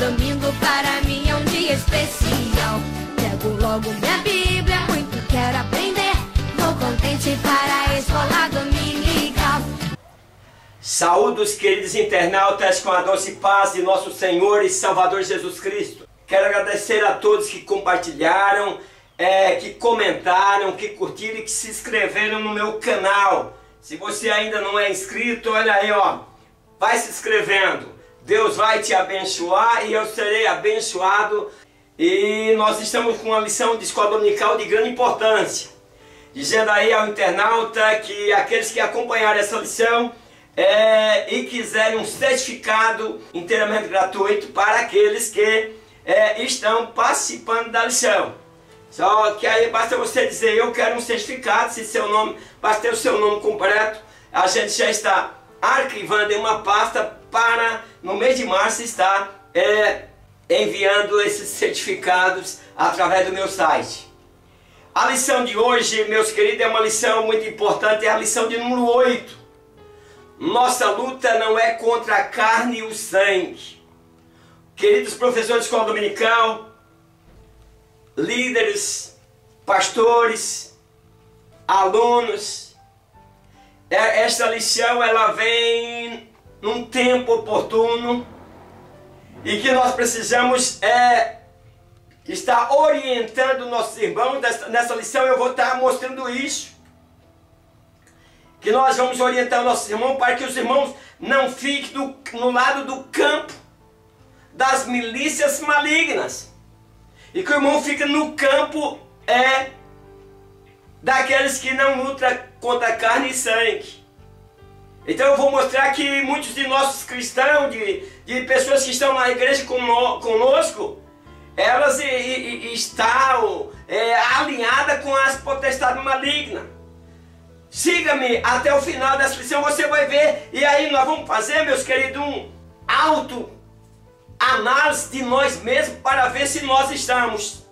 domingo para mim é um dia especial. Pego logo minha Bíblia, muito quero aprender. Vou contente para a escola dominical. Saúde os queridos internautas com a doce paz de nosso Senhor e Salvador Jesus Cristo. Quero agradecer a todos que compartilharam, que comentaram, que curtiram e que se inscreveram no meu canal. Se você ainda não é inscrito, olha aí, ó, vai se inscrevendo. Deus vai te abençoar e eu serei abençoado. E nós estamos com uma lição de escola dominical de grande importância. Dizendo aí ao internauta que aqueles que acompanharem essa lição e quiserem um certificado inteiramente gratuito para aqueles que estão participando da lição. Só que aí basta você dizer, eu quero um certificado, se seu nome, basta ter o seu nome completo, a gente já está arquivando em uma pasta para, no mês de março, estar enviando esses certificados através do meu site. A lição de hoje, meus queridos, é uma lição muito importante, é a lição de número 8. Nossa luta não é contra a carne e o sangue. Queridos professores de escola dominical, líderes, pastores, alunos, esta lição ela vem num tempo oportuno e que nós precisamos estar orientando nossos irmãos. Nessa lição eu vou estar mostrando isso, que nós vamos orientar nossos irmãos para que os irmãos não fiquem no lado do campo das milícias malignas, e que o irmão fica no campo daqueles que não lutam contra carne e sangue. Então eu vou mostrar que muitos de nossos cristãos, de pessoas que estão na igreja conosco, elas estão alinhadas com as potestades malignas. Siga-me até o final dessa lição, você vai ver. E aí nós vamos fazer, meus queridos, um autoanálise de nós mesmos para ver se nós estamos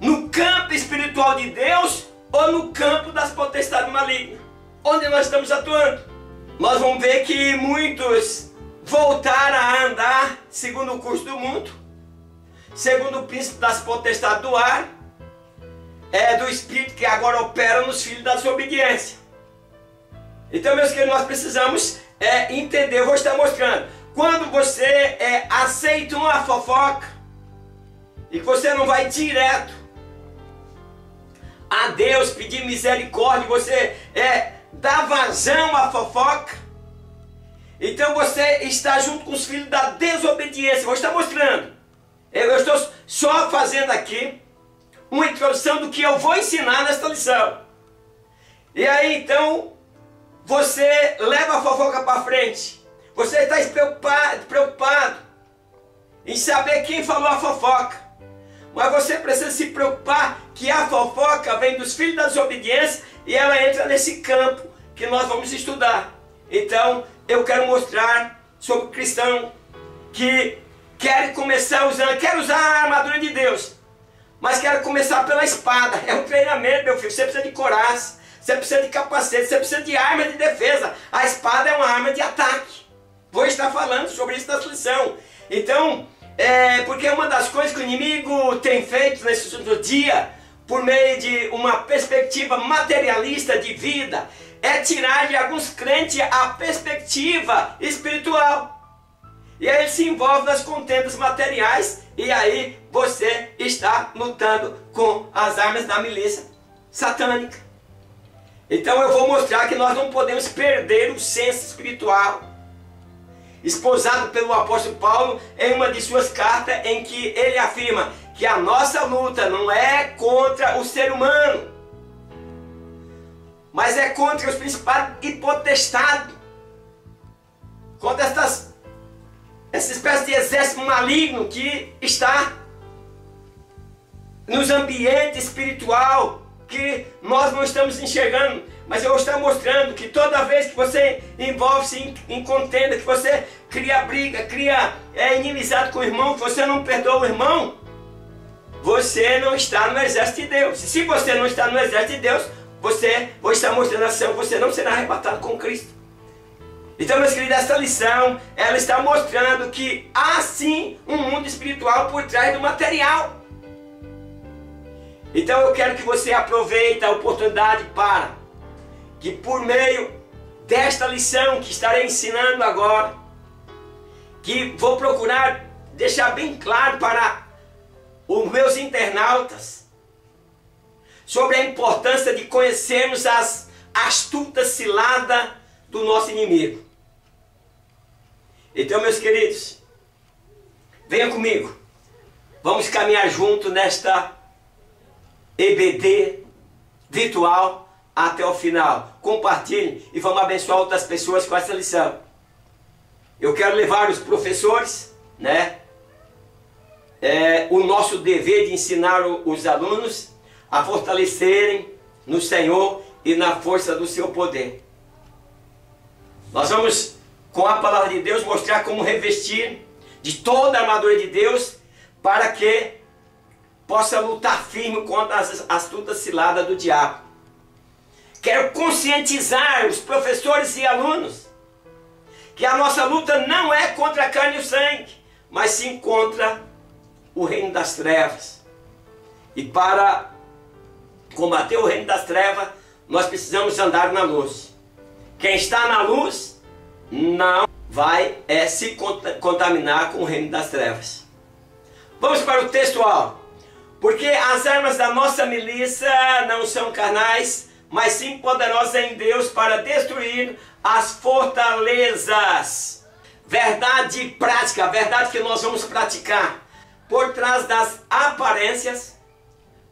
no campo espiritual de Deus ou no campo das potestades malignas. Onde nós estamos atuando. Nós vamos ver que muitos voltaram a andar segundo o curso do mundo, segundo o príncipe das potestades do ar, do espírito que agora opera nos filhos da desobediência. Então, meus queridos, nós precisamos entender. Eu vou estar mostrando. Quando você aceita uma fofoca e que você não vai direto a Deus pedir misericórdia, você dá vazão à fofoca, então você está junto com os filhos da desobediência. Vou estar mostrando. Eu estou só fazendo aqui uma introdução do que eu vou ensinar nesta lição. E aí então você leva a fofoca para frente. Você está preocupado em saber quem falou a fofoca. Mas você precisa se preocupar que a fofoca vem dos filhos da desobediência e ela entra nesse campo que nós vamos estudar. Então eu quero mostrar sobre o cristão que quer começar quer usar a armadura de Deus, mas quer começar pela espada. É um treinamento, meu filho. Você precisa de coragem, você precisa de capacete, você precisa de arma de defesa. A espada é uma arma de ataque. Vou estar falando sobre isso nessa lição. Então, porque uma das coisas que o inimigo tem feito nesse dia, por meio de uma perspectiva materialista de vida, é tirar de alguns crentes a perspectiva espiritual. E aí ele se envolve nas contendas materiais, e aí você está lutando com as armas da milícia satânica. Então eu vou mostrar que nós não podemos perder o senso espiritual, esposado pelo apóstolo Paulo em uma de suas cartas, em que ele afirma que a nossa luta não é contra o ser humano, mas é contra os principados e potestades, contra essa espécie de exército maligno que está nos ambientes espiritual que nós não estamos enxergando. Mas eu vou estar mostrando que toda vez que você envolve-se em contenda, que você cria briga, cria inimizade com o irmão, que você não perdoa o irmão, você não está no exército de Deus. E se você não está no exército de Deus, vou estar mostrando a ação, você não será arrebatado com Cristo. Então, meus queridos, essa lição, ela está mostrando que há sim um mundo espiritual por trás do material. Então eu quero que você aproveite a oportunidade para que por meio desta lição que estarei ensinando agora, que vou procurar deixar bem claro para os meus internautas sobre a importância de conhecermos as astutas ciladas do nosso inimigo. Então, meus queridos, venham comigo, vamos caminhar junto nesta EBD virtual até o final. Compartilhe e vamos abençoar outras pessoas com essa lição. Eu quero levar os professores, né? O nosso dever de ensinar os alunos a fortalecerem no Senhor e na força do seu poder. Nós vamos, com a palavra de Deus, mostrar como revestir de toda a armadura de Deus para que possa lutar firme contra as astutas ciladas do diabo. Quero conscientizar os professores e alunos que a nossa luta não é contra a carne e o sangue, mas sim contra o reino das trevas. E para combater o reino das trevas, nós precisamos andar na luz. Quem está na luz não vai se contaminar com o reino das trevas. Vamos para o textual. Porque as armas da nossa milícia não são carnais, mas sim poderosas em Deus para destruir as fortalezas. Verdade prática, verdade que nós vamos praticar. Por trás das aparências,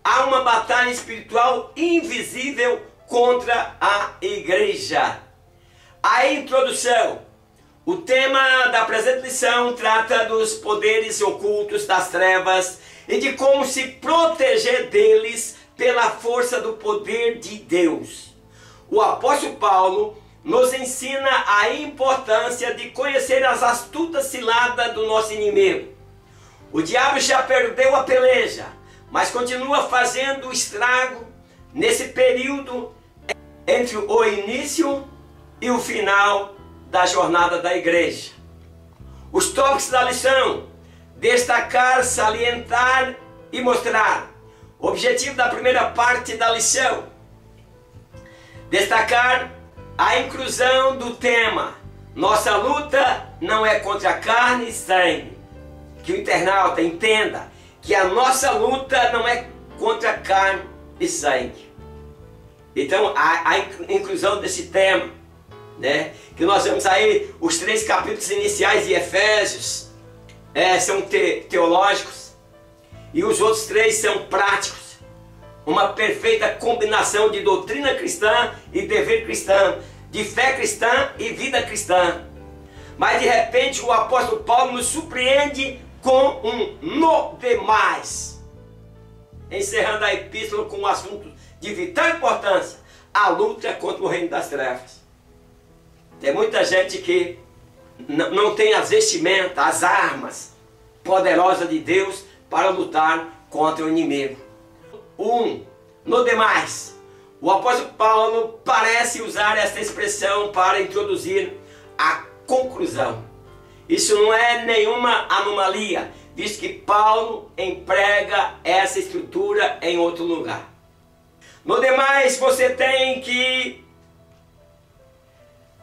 há uma batalha espiritual invisível contra a igreja. A introdução. O tema da presente lição trata dos poderes ocultos das trevas e de como se proteger deles pela força do poder de Deus. O apóstolo Paulo nos ensina a importância de conhecer as astutas ciladas do nosso inimigo. O diabo já perdeu a peleja, mas continua fazendo estrago nesse período entre o início e o final da jornada da igreja. Os tópicos da lição: destacar, salientar e mostrar. O objetivo da primeira parte da lição: destacar a inclusão do tema. Nossa luta não é contra carne e sangue. Que o internauta entenda que a nossa luta não é contra carne e sangue. Então a inclusão desse tema, né? Que nós vemos aí os 3 capítulos iniciais de Efésios, são teológicos, e os outros 3 são práticos. Uma perfeita combinação de doutrina cristã e dever cristão, de fé cristã e vida cristã. Mas de repente o apóstolo Paulo nos surpreende com um no demais, encerrando a epístola com um assunto de vital importância: a luta contra o reino das trevas. Tem muita gente que não tem as vestimentas, as armas poderosas de Deus para lutar contra o inimigo. No demais, o apóstolo Paulo parece usar essa expressão para introduzir a conclusão. Isso não é nenhuma anomalia, visto que Paulo emprega essa estrutura em outro lugar. No demais, você tem que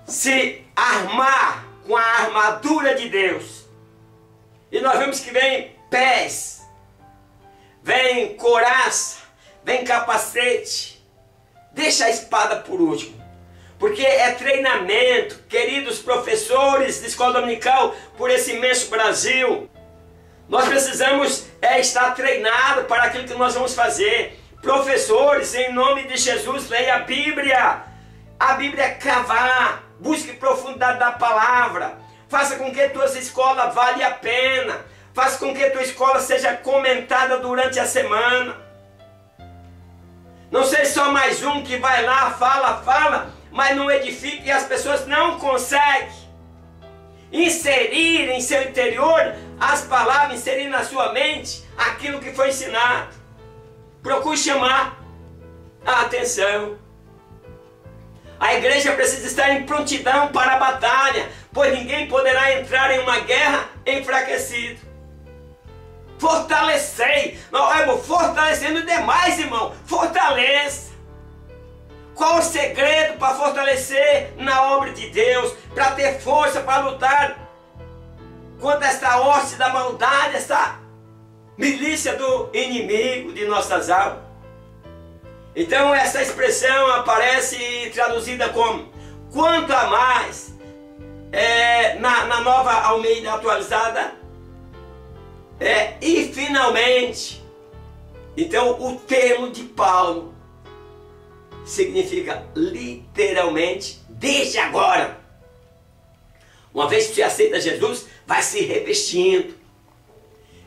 se armar com a armadura de Deus. E nós vemos que vem pés, vem couraça, vem capacete. Deixa a espada por último, porque é treinamento, queridos professores de escola dominical por esse imenso Brasil. Nós precisamos estar treinados para aquilo que nós vamos fazer. Professores, em nome de Jesus, leia a Bíblia. A Bíblia é cavar, busque profundidade da palavra. Faça com que tua escola valha a pena. Faça com que tua escola seja comentada durante a semana. Não seja só mais um que vai lá, fala, mas não edifica, e as pessoas não conseguem inserir em seu interior as palavras, inserir na sua mente aquilo que foi ensinado. Procure chamar a atenção. A igreja precisa estar em prontidão para a batalha, pois ninguém poderá entrar em uma guerra enfraquecido. Fortalecei, fortalecendo demais, irmão, fortaleça. Qual o segredo para fortalecer na obra de Deus, para ter força para lutar contra esta hoste da maldade, essa milícia do inimigo de nossas almas? Então essa expressão aparece traduzida como quanto a mais, na Nova Almeida atualizada, e finalmente. Então o termo de Paulo significa literalmente desde agora. Uma vez que você aceita Jesus, vai se revestindo.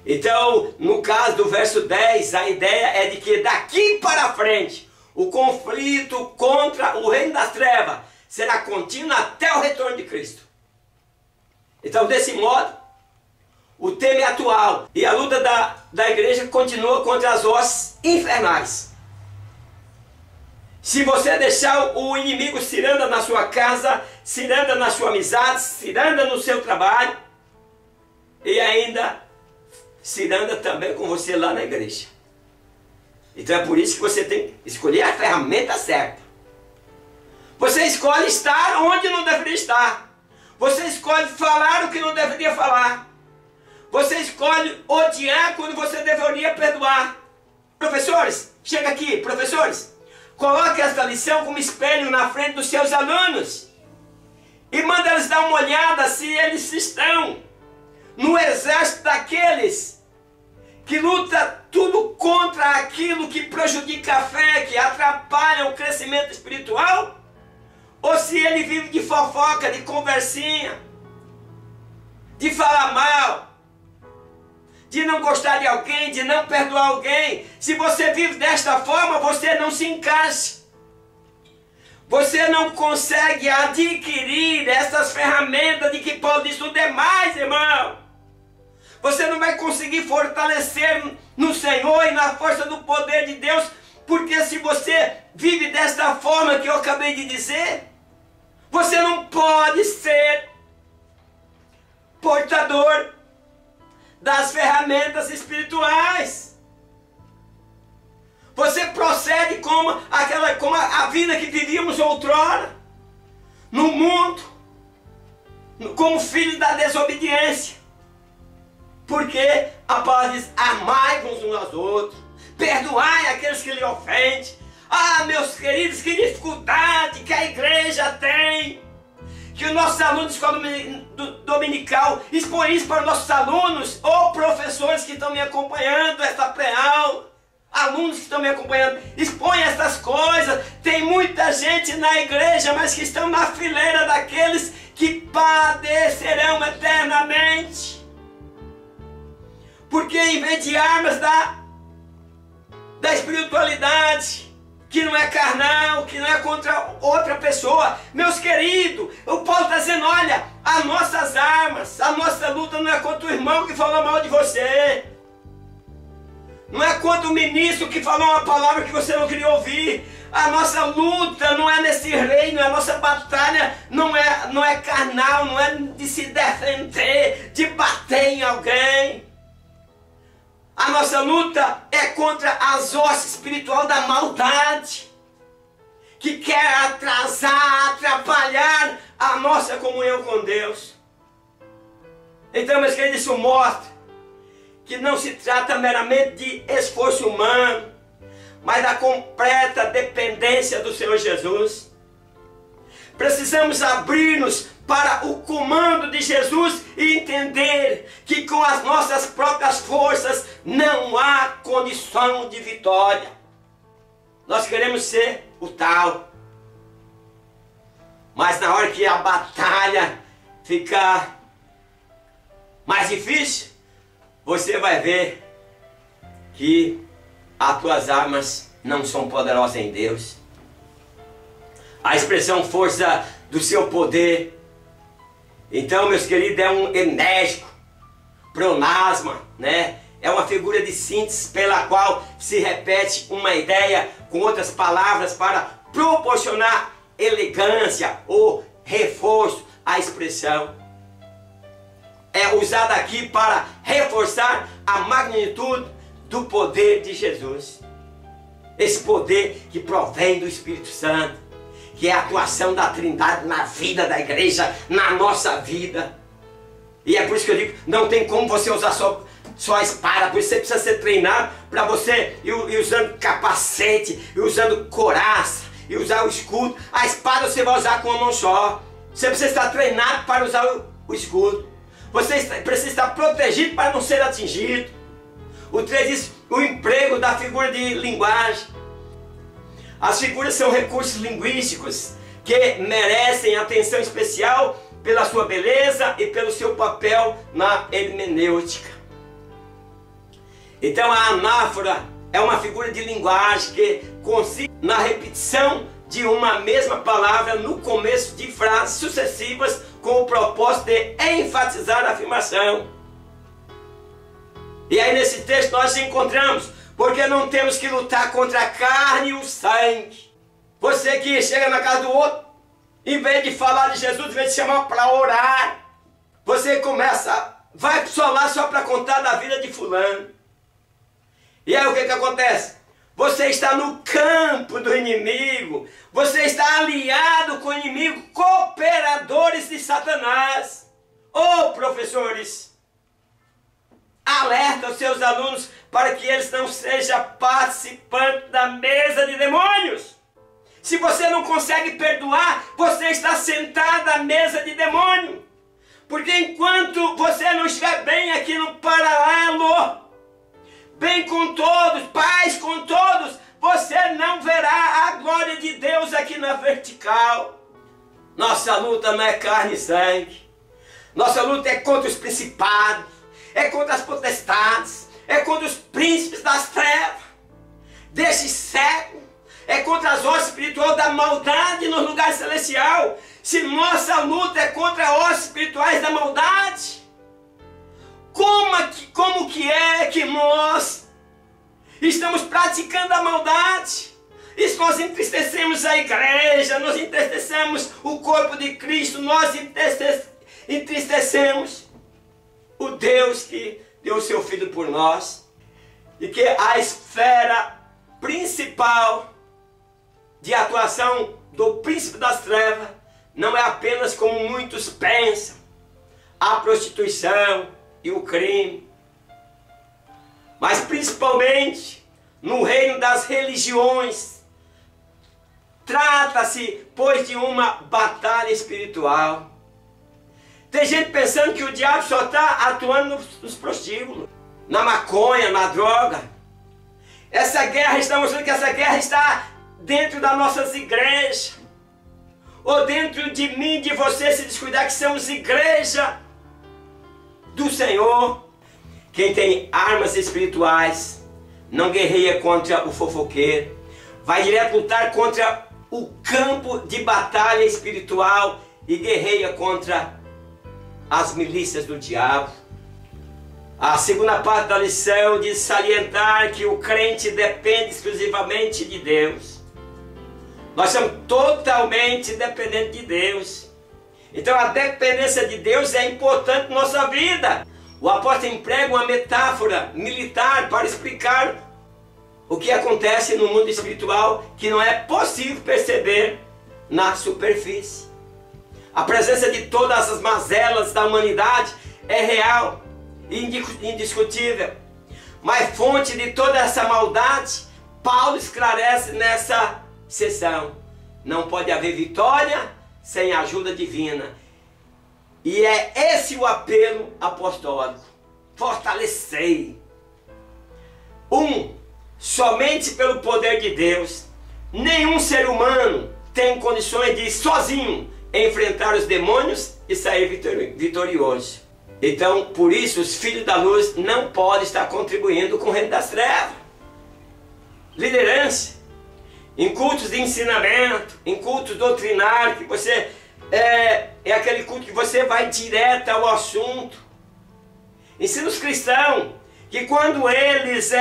Então, no caso do verso 10, a ideia é de que daqui para frente, o conflito contra o reino das trevas será contínuo até o retorno de Cristo. Então, desse modo, o tema é atual e a luta da igreja continua contra as hostes infernais. Se você deixar o inimigo ciranda na sua casa, ciranda na sua amizade, ciranda no seu trabalho e ainda ciranda também com você lá na igreja. Então é por isso que você tem que escolher a ferramenta certa. Você escolhe estar onde não deveria estar. Você escolhe falar o que não deveria falar. Você escolhe odiar quando você deveria perdoar. Professores, chega aqui, professores. Coloque esta lição como espelho na frente dos seus alunos. E manda eles dar uma olhada se eles estão no exército daqueles que luta tudo contra aquilo que prejudica a fé, que atrapalha o crescimento espiritual, ou se ele vive de fofoca, de conversinha, de falar mal, de não gostar de alguém, de não perdoar alguém. Se você vive desta forma, você não se encaixa. Você não consegue adquirir essas ferramentas de que Paulo diz no demais, irmão. Você não vai conseguir fortalecer no Senhor e na força do poder de Deus, porque se você vive desta forma que eu acabei de dizer, você não pode ser portador das ferramentas espirituais. Você procede como a vida que vivíamos outrora, no mundo, como filho da desobediência. Porque a palavra diz, amai-vos uns aos outros, perdoai aqueles que lhe ofendem. Ah, meus queridos, que dificuldade que a igreja tem. Que os nossos alunos de escola dominical expõem isso para os nossos alunos, ou professores que estão me acompanhando essa pré-aula, alunos que estão me acompanhando, expõem essas coisas. Tem muita gente na igreja, mas que estão na fileira daqueles que padecerão eternamente. Porque em vez de armas da espiritualidade, que não é carnal, que não é contra outra pessoa, meus queridos, o Paulo está dizendo, olha, as nossas armas, a nossa luta não é contra o irmão que falou mal de você, não é contra o ministro que falou uma palavra que você não queria ouvir. A nossa luta não é nesse reino, a nossa batalha não é carnal, não é de se defender, de bater em alguém. A nossa luta é contra as hostes espiritual da maldade, que quer atrasar, atrapalhar a nossa comunhão com Deus. Então, meus queridos, isso mostra que não se trata meramente de esforço humano, mas da completa dependência do Senhor Jesus. Precisamos abrir-nos para o comando de Jesus e entender que com as nossas próprias forças não há condição de vitória. Nós queremos ser o tal, mas na hora que a batalha ficar mais difícil, você vai ver que as tuas armas não são poderosas em Deus. A expressão força do seu poder, então, meus queridos, é um enérgico, pleonasma, né? É uma figura de síntese pela qual se repete uma ideia com outras palavras para proporcionar elegância ou reforço à expressão. É usada aqui para reforçar a magnitude do poder de Jesus. Esse poder que provém do Espírito Santo, que é a atuação da Trindade na vida da igreja, na nossa vida. E é por isso que eu digo, não tem como você usar só a espada, por isso você precisa ser treinado para você ir usando capacete, ir usando couraça, e usar o escudo. A espada você vai usar com uma mão só. Você precisa estar treinado para usar o escudo. Você precisa estar protegido para não ser atingido. O 3 diz o emprego da figura de linguagem. As figuras são recursos linguísticos que merecem atenção especial pela sua beleza e pelo seu papel na hermenêutica. Então a anáfora é uma figura de linguagem que consiste na repetição de uma mesma palavra no começo de frases sucessivas com o propósito de enfatizar a afirmação. E aí nesse texto nós encontramos, porque não temos que lutar contra a carne e o sangue. Você que chega na casa do outro, em vez de falar de Jesus, em vez de chamar para orar, você vai só lá só para contar da vida de fulano. E aí o que acontece? Você está no campo do inimigo, você está aliado com o inimigo, cooperadores de Satanás. Ô professores, alerta os seus alunos para que eles não sejam participantes da mesa de demônios. Se você não consegue perdoar, você está sentado à mesa de demônio. Porque enquanto você não estiver bem aqui no paralelo, bem com todos, paz com todos, você não verá a glória de Deus aqui na vertical. Nossa luta não é carne e sangue. Nossa luta é contra os principados, é contra as potestades, é contra os príncipes das trevas, deste século, é contra as hostes espirituais da maldade no lugar celestial. Se nossa luta é contra as hostes espirituais da maldade, como que é que nós estamos praticando a maldade? Isso nós entristecemos a igreja, nós entristecemos o corpo de Cristo, nós entristecemos o Deus que deu o seu Filho por nós. E que a esfera principal de atuação do príncipe das trevas não é apenas como muitos pensam, a prostituição e o crime, mas principalmente no reino das religiões. Trata-se, pois, de uma batalha espiritual. Tem gente pensando que o diabo só está atuando nos prostíbulos, na maconha, na droga. Essa guerra, estamos vendo que essa guerra está dentro das nossas igrejas, ou dentro de mim, de você, se descuidar, que somos igreja do Senhor. Quem tem armas espirituais não guerreia contra o fofoqueiro, vai direto lutar contra o campo de batalha espiritual e guerreia contra as milícias do diabo. A segunda parte da lição diz salientar que o crente depende exclusivamente de Deus. Nós somos totalmente dependentes de Deus. Então a dependência de Deus é importante na nossa vida. O apóstolo emprega uma metáfora militar para explicar o que acontece no mundo espiritual que não é possível perceber na superfície. A presença de todas as mazelas da humanidade é real e indiscutível. Mas fonte de toda essa maldade, Paulo esclarece nessa sessão. Não pode haver vitória sem a ajuda divina. E é esse o apelo apostólico. Fortalecei. Somente pelo poder de Deus, nenhum ser humano tem condições de sozinho enfrentar os demônios e sair vitorioso. Então, por isso, os filhos da luz não podem estar contribuindo com o reino das trevas. Liderança, em cultos de ensinamento, em cultos doutrinários, que você é aquele culto que você vai direto ao assunto. Ensina os cristãos que quando eles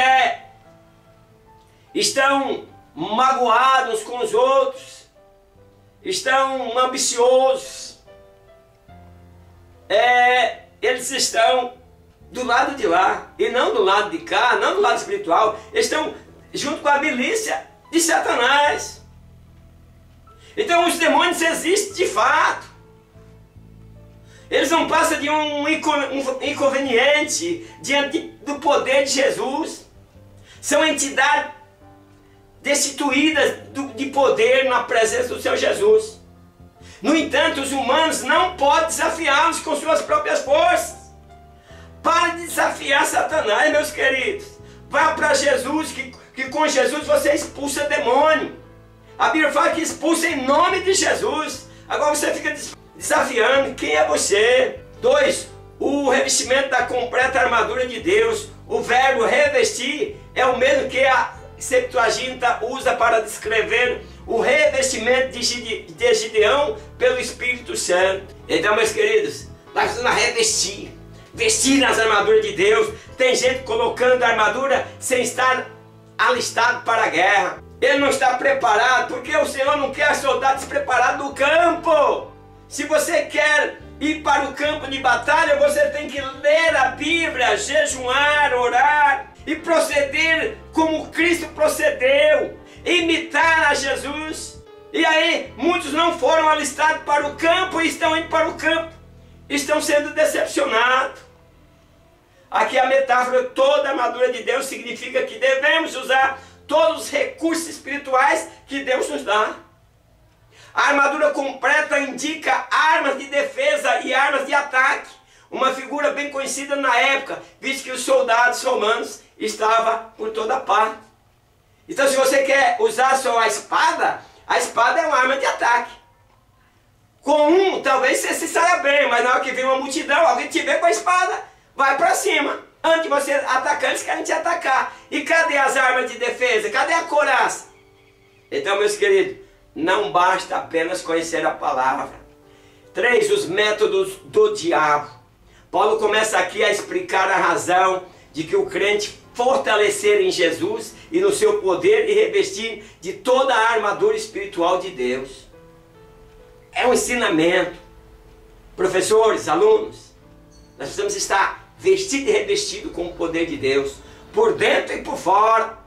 estão magoados com os outros, estão ambiciosos, eles estão do lado de lá e não do lado de cá, não do lado espiritual. Eles estão junto com a milícia de Satanás. Então os demônios existem de fato. Eles não passam de um inconveniente diante do poder de Jesus. São entidades destituídas de poder na presença do Senhor Jesus. No entanto, os humanos não podem desafiá-los com suas próprias forças. Para de desafiar Satanás, meus queridos. Vá para Jesus, que com Jesus você expulsa demônio. A Bíblia fala que expulsa em nome de Jesus. Agora você fica desafiando. Quem é você? 2. O revestimento da completa armadura de Deus. O verbo revestir é o mesmo que a Septuaginta usa para descrever o revestimento de Gideão pelo Espírito Santo. Então, meus queridos, nós precisamos revestir. Vestir nas armaduras de Deus. Tem gente colocando a armadura sem estar alistado para a guerra. Ele não está preparado, porque o Senhor não quer soldado despreparado no campo. Se você quer ir para o campo de batalha, você tem que ler a Bíblia, jejuar, orar e proceder como Cristo procedeu, imitar a Jesus. E aí, muitos não foram alistados para o campo e estão indo para o campo, estão sendo decepcionados. Aqui a metáfora, toda a armadura de Deus significa que devemos usar todos os recursos espirituais que Deus nos dá. A armadura completa indica armas de defesa e armas de ataque, uma figura bem conhecida na época, visto que os soldados romanos estavam por toda parte. Então, se você quer usar só a espada é uma arma de ataque. Com talvez você se saia bem, mas na hora que vem uma multidão, alguém te vê com a espada, vai para cima. Antes de você atacar, eles querem te atacar. E cadê as armas de defesa? Cadê a couraça? Então, meus queridos, não basta apenas conhecer a palavra. 3. Os métodos do diabo. Paulo começa aqui a explicar a razão de que o crente fortalecer em Jesus e no seu poder e revestir de toda a armadura espiritual de Deus. É um ensinamento. Professores, alunos, nós precisamos estar vestido e revestido com o poder de Deus, por dentro e por fora.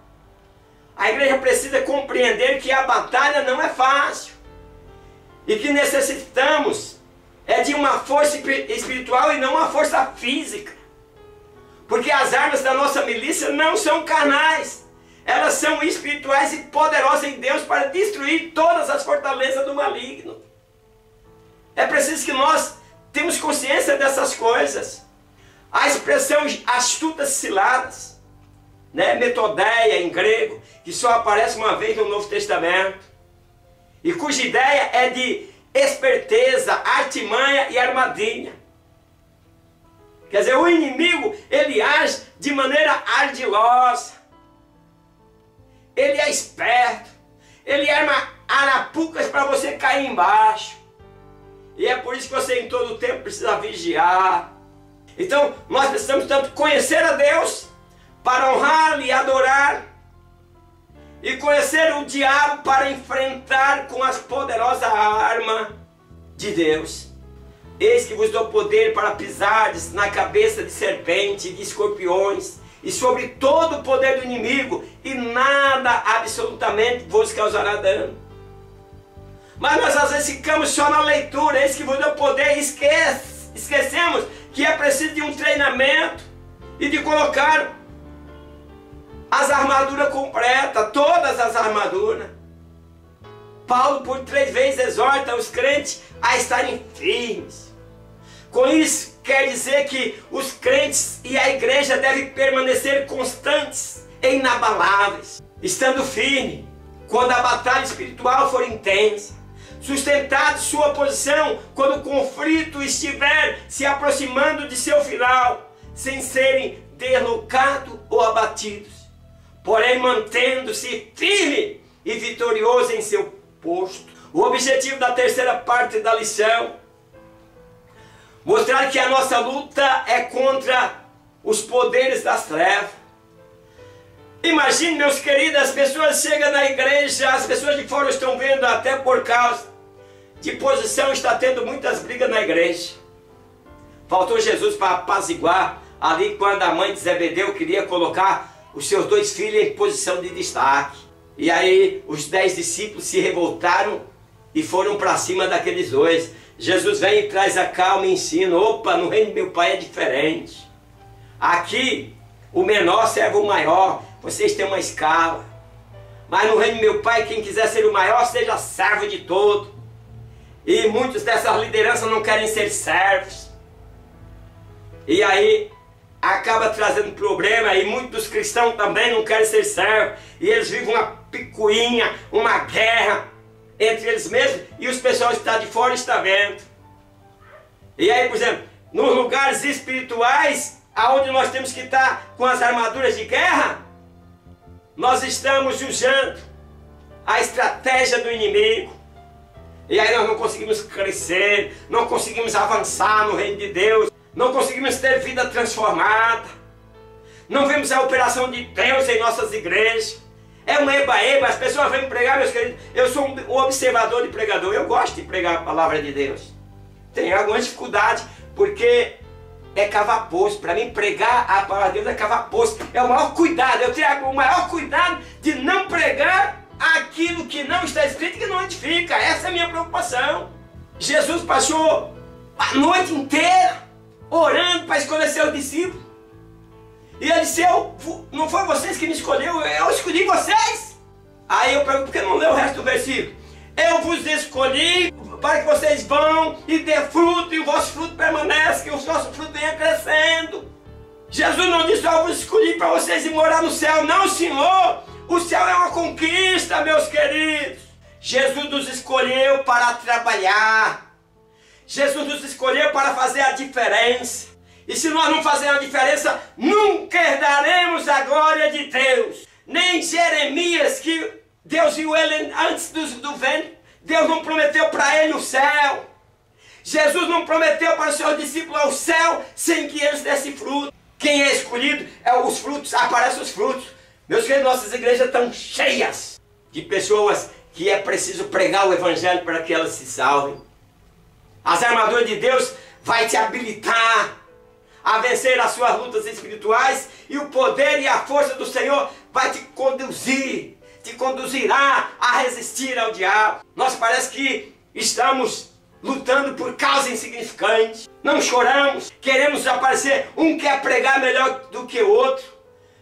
A igreja precisa compreender que a batalha não é fácil e que necessitamos de uma força espiritual e não uma força física, porque as armas da nossa milícia não são carnais, elas são espirituais e poderosas em Deus para destruir todas as fortalezas do maligno. É preciso que nós tenhamos consciência dessas coisas. A expressão astutas ciladas, metodeia em grego, que só aparece uma vez no Novo Testamento, e cuja ideia é de esperteza, artimanha e armadilha. Quer dizer, o inimigo, ele age de maneira ardilosa, ele é esperto, ele arma arapucas para você cair embaixo, e é por isso que você em todo o tempo precisa vigiar. Então, nós precisamos tanto conhecer a Deus para honrá-lo e adorar, e conhecer o diabo para enfrentar com as poderosas armas de Deus. Eis que vos dou poder para pisardes na cabeça de serpente e de escorpiões, e sobre todo o poder do inimigo, e nada absolutamente vos causará dano. Mas nós às vezes ficamos só na leitura, eis que vos dou poder, e esquecemos que é preciso de um treinamento e de colocar as armaduras completas, todas as armaduras. Paulo por 3 vezes exorta os crentes a estarem firmes. Com isso quer dizer que os crentes e a igreja devem permanecer constantes e inabaláveis, estando firme quando a batalha espiritual for intensa, sustentado sua posição quando o conflito estiver se aproximando de seu final, sem serem derrocados ou abatidos, porém mantendo-se firme e vitorioso em seu posto. O objetivo da terceira parte da lição: mostrar que a nossa luta é contra os poderes das trevas. Imagine, meus queridos, as pessoas chegam na igreja, as pessoas de fora estão vendo até por causa de posição está tendo muitas brigas na igreja. Faltou Jesus para apaziguar ali quando a mãe de Zebedeu queria colocar os seus 2 filhos em posição de destaque. E aí os 10 discípulos se revoltaram e foram para cima daqueles 2. Jesus vem e traz a calma e ensina. Opa, no reino do meu Pai é diferente. Aqui o menor serve o maior. Vocês têm uma escala. Mas no reino do meu Pai, quem quiser ser o maior, seja servo de todo. E muitos dessas lideranças não querem ser servos. E aí acaba trazendo problema. E muitos dos cristãos também não querem ser servos. E eles vivem uma picuinha, uma guerra entre eles mesmos. E os pessoal que estão de fora estão vendo. E aí, por exemplo, nos lugares espirituais, aonde nós temos que estar com as armaduras de guerra, nós estamos usando a estratégia do inimigo. E aí nós não conseguimos crescer, não conseguimos avançar no reino de Deus, não conseguimos ter vida transformada, não vemos a operação de Deus em nossas igrejas. É um eba-eba, as pessoas vêm pregar, meus queridos. Eu sou um observador de pregador, eu gosto de pregar a palavra de Deus. Tenho alguma dificuldade, porque é cavar poço. Para mim, pregar a palavra de Deus é cavar poço. É o maior cuidado. Eu tenho o maior cuidado de não pregar aquilo que não está escrito e que não edifica. Essa é a minha preocupação. Jesus passou a noite inteira orando para escolher seus discípulos. E ele disse, não foi vocês que me escolheu, eu escolhi vocês. Aí eu pergunto, por que não leu o resto do versículo? Eu vos escolhi para que vocês vão e dê fruto, e o vosso fruto permanece, que o vosso fruto venha crescendo. Jesus não disse, eu vos escolhi para vocês ir morar no céu. Não, Senhor, o céu é uma conquista, meus queridos. Jesus nos escolheu para trabalhar. Jesus nos escolheu para fazer a diferença. E se nós não fazermos a diferença, nunca herdaremos a glória de Deus. Nem Jeremias, que Deus viu ele antes do ventre, Deus não prometeu para ele o céu. Jesus não prometeu para os seus discípulos o céu sem que eles dessem fruto. Quem é escolhido, os frutos, aparecem os frutos. Meus queridos, nossas igrejas estão cheias de pessoas que é preciso pregar o evangelho para que elas se salvem. As armaduras de Deus vai te habilitar a vencer as suas lutas espirituais, e o poder e a força do Senhor vai te conduzirá a resistir ao diabo. Nós parece que estamos lutando por causa insignificante. Não choramos, queremos aparecer. Um quer pregar melhor do que o outro.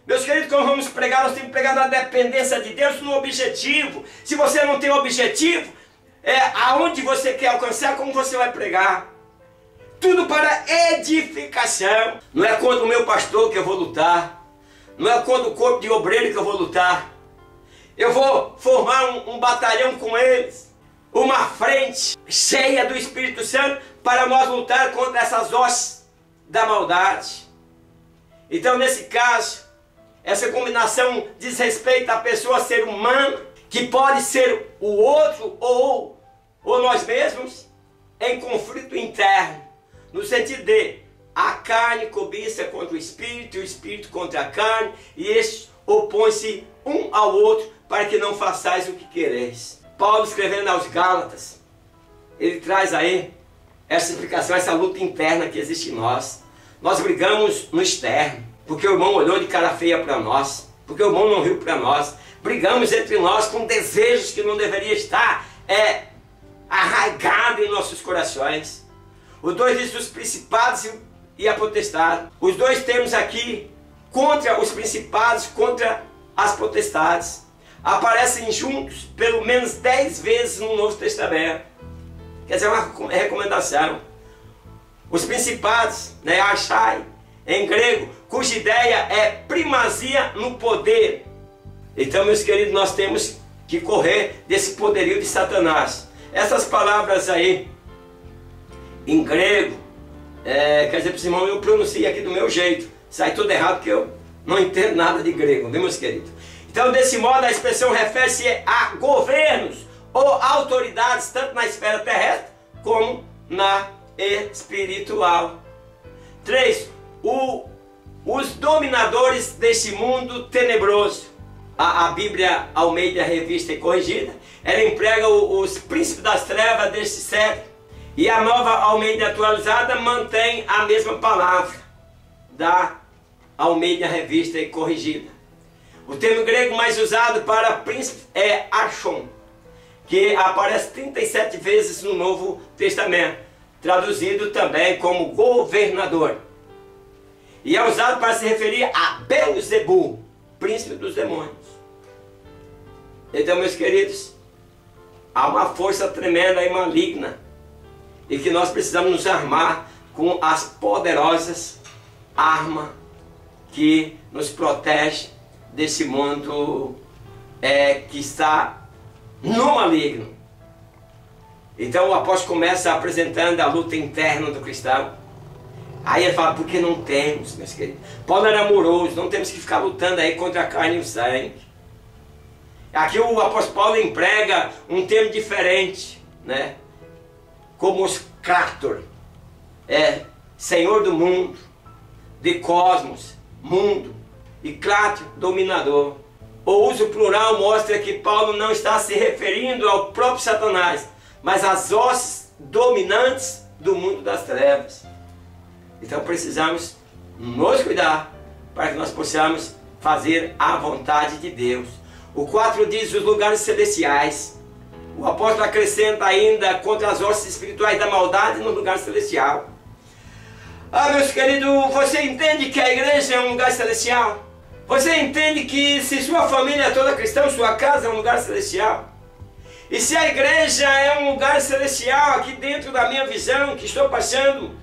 Meus queridos, quando vamos pregar, nós temos que pregar na dependência de Deus, no objetivo. Se você não tem objetivo, aonde você quer alcançar, como você vai pregar? Tudo para edificação. Não é contra o meu pastor que eu vou lutar. Não é contra o corpo de obreiro que eu vou lutar. Eu vou formar um batalhão com eles. Uma frente cheia do Espírito Santo para nós lutar contra essas hostes da maldade. Então, nesse caso, essa combinação diz respeito à pessoa ser humana, que pode ser o outro ou nós mesmos, em conflito interno. No sentido de a carne cobiça contra o espírito, e o espírito contra a carne, e estes opõem-se um ao outro para que não façais o que quereis. Paulo, escrevendo aos Gálatas, ele traz aí essa explicação, essa luta interna que existe em nós. Nós brigamos no externo, porque o irmão olhou de cara feia para nós, porque o irmão não riu para nós. Brigamos entre nós com desejos que não deveriam estar arraigados em nossos corações. Os dois dizem os principados e a potestade. Os dois termos aqui, contra os principados, contra as potestades, aparecem juntos pelo menos 10 vezes no Novo Testamento. Quer dizer, uma recomendação. Os principados, archai, em grego, cuja ideia é primazia no poder. Então, meus queridos, nós temos que correr desse poderio de Satanás. Essas palavras aí, em grego, quer dizer, para esse irmão, eu pronuncio aqui do meu jeito. Sai tudo errado, porque eu não entendo nada de grego, viu, meus queridos? Então, desse modo, a expressão refere-se a governos ou autoridades, tanto na esfera terrestre, como na espiritual. 3. Os dominadores deste mundo tenebroso. A Bíblia Almeida Revista e Corrigida ela emprega os príncipes das trevas deste século. E a Nova Almeida Atualizada mantém a mesma palavra da Almeida Revista e Corrigida. O termo grego mais usado para príncipe é archon, que aparece 37 vezes no Novo Testamento, traduzido também como governador. E é usado para se referir a Belzebu, príncipe dos demônios. Então, meus queridos, há uma força tremenda e maligna, e que nós precisamos nos armar com as poderosas armas que nos protege desse mundo que está no maligno. Então o apóstolo começa apresentando a luta interna do cristão. Aí ele fala, porque não temos, meus queridos. Paulo era amoroso, não temos que ficar lutando aí contra a carne e o sangue. Aqui o apóstolo Paulo emprega um termo diferente, né? Como os Krator, Senhor do mundo, de cosmos, mundo, e Krator, dominador. O uso plural mostra que Paulo não está se referindo ao próprio Satanás, mas às hostes dominantes do mundo das trevas. Então precisamos nos cuidar para que nós possamos fazer a vontade de Deus. O 4 diz os lugares celestiais. O apóstolo acrescenta ainda contra as hostes espirituais da maldade no lugar celestial. Ah, meus queridos, você entende que a igreja é um lugar celestial? Você entende que se sua família é toda cristã, sua casa é um lugar celestial? E se a igreja é um lugar celestial, aqui dentro da minha visão que estou passando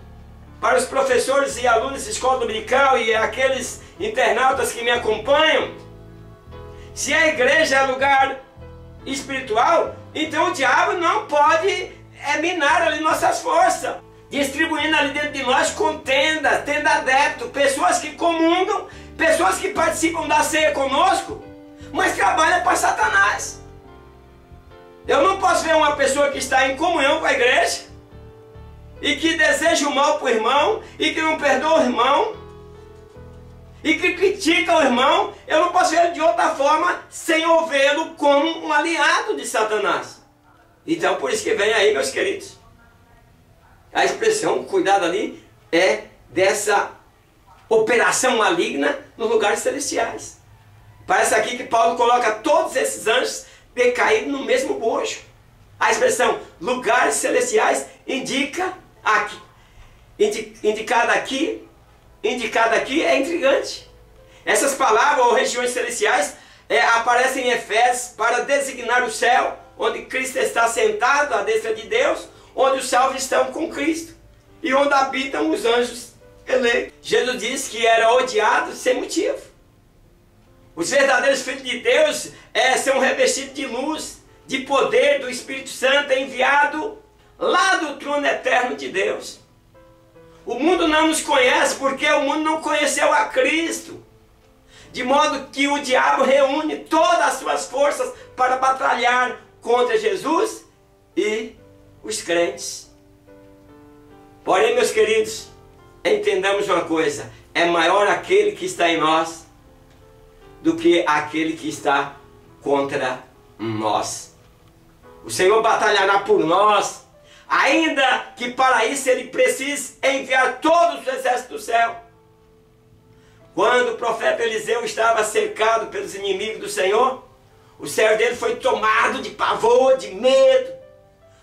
para os professores e alunos de escola dominical e aqueles internautas que me acompanham, se a igreja é lugar espiritual, então o diabo não pode minar ali nossas forças, distribuindo ali dentro de nós contendas, tendo adepto, pessoas que comungam, pessoas que participam da ceia conosco, mas trabalham para Satanás. Eu não posso ver uma pessoa que está em comunhão com a igreja e que deseja o mal para o irmão e que não perdoa o irmão e que critica o irmão. Eu não posso ver de outra forma sem ouvi-lo como um aliado de Satanás. Então por isso que vem aí, meus queridos, a expressão cuidado ali é dessa operação maligna nos lugares celestiais. Parece aqui que Paulo coloca todos esses anjos decaídos no mesmo bojo. A expressão lugares celestiais indicada aqui é intrigante. Essas palavras ou regiões celestiais aparecem em Efésios para designar o céu, onde Cristo está sentado à destra de Deus, onde os salvos estão com Cristo e onde habitam os anjos eleitos. Jesus disse que era odiado sem motivo. Os verdadeiros filhos de Deus são revestidos de luz, de poder do Espírito Santo enviado lá do trono eterno de Deus. O mundo não nos conhece porque o mundo não conheceu a Cristo. De modo que o diabo reúne todas as suas forças para batalhar contra Jesus e os crentes. Porém, meus queridos, entendamos uma coisa: é maior aquele que está em nós do que aquele que está contra nós. O Senhor batalhará por nós, ainda que para isso Ele precise enviar todos os exércitos do céu. Quando o profeta Eliseu estava cercado pelos inimigos do Senhor, o servo dele foi tomado de pavor, de medo,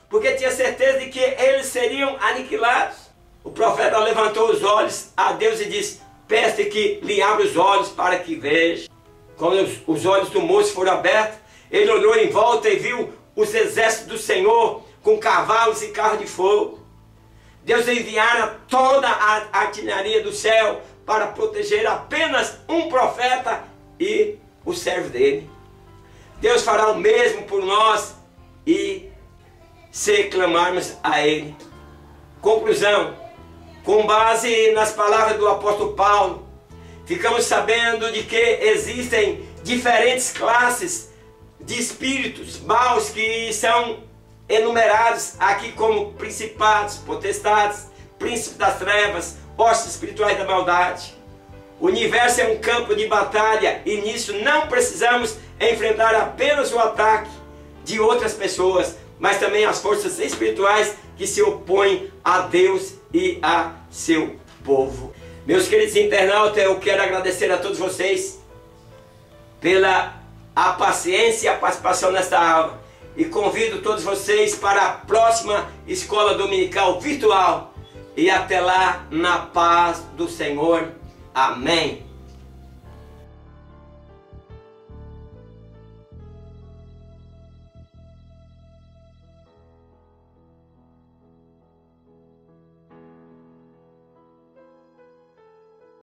porque tinha certeza de que eles seriam aniquilados. O profeta levantou os olhos a Deus e disse: peça que lhe abra os olhos para que veja. Quando os olhos do moço foram abertos, ele olhou em volta e viu os exércitos do Senhor com cavalos e carros de fogo. Deus enviara toda a artilharia do céu para proteger apenas um profeta e o servo dele. Deus fará o mesmo por nós e se clamarmos a Ele. Conclusão: com base nas palavras do apóstolo Paulo, ficamos sabendo de que existem diferentes classes de espíritos maus que são enumerados aqui como principados, potestades, príncipes das trevas, hostes espirituais da maldade. O universo é um campo de batalha e nisso não precisamos enfrentar apenas o ataque de outras pessoas, mas também as forças espirituais que se opõem a Deus e a seu povo. Meus queridos internautas, eu quero agradecer a todos vocês pela a paciência e a participação nesta aula. E convido todos vocês para a próxima escola dominical virtual. E até lá, na paz do Senhor. Amém.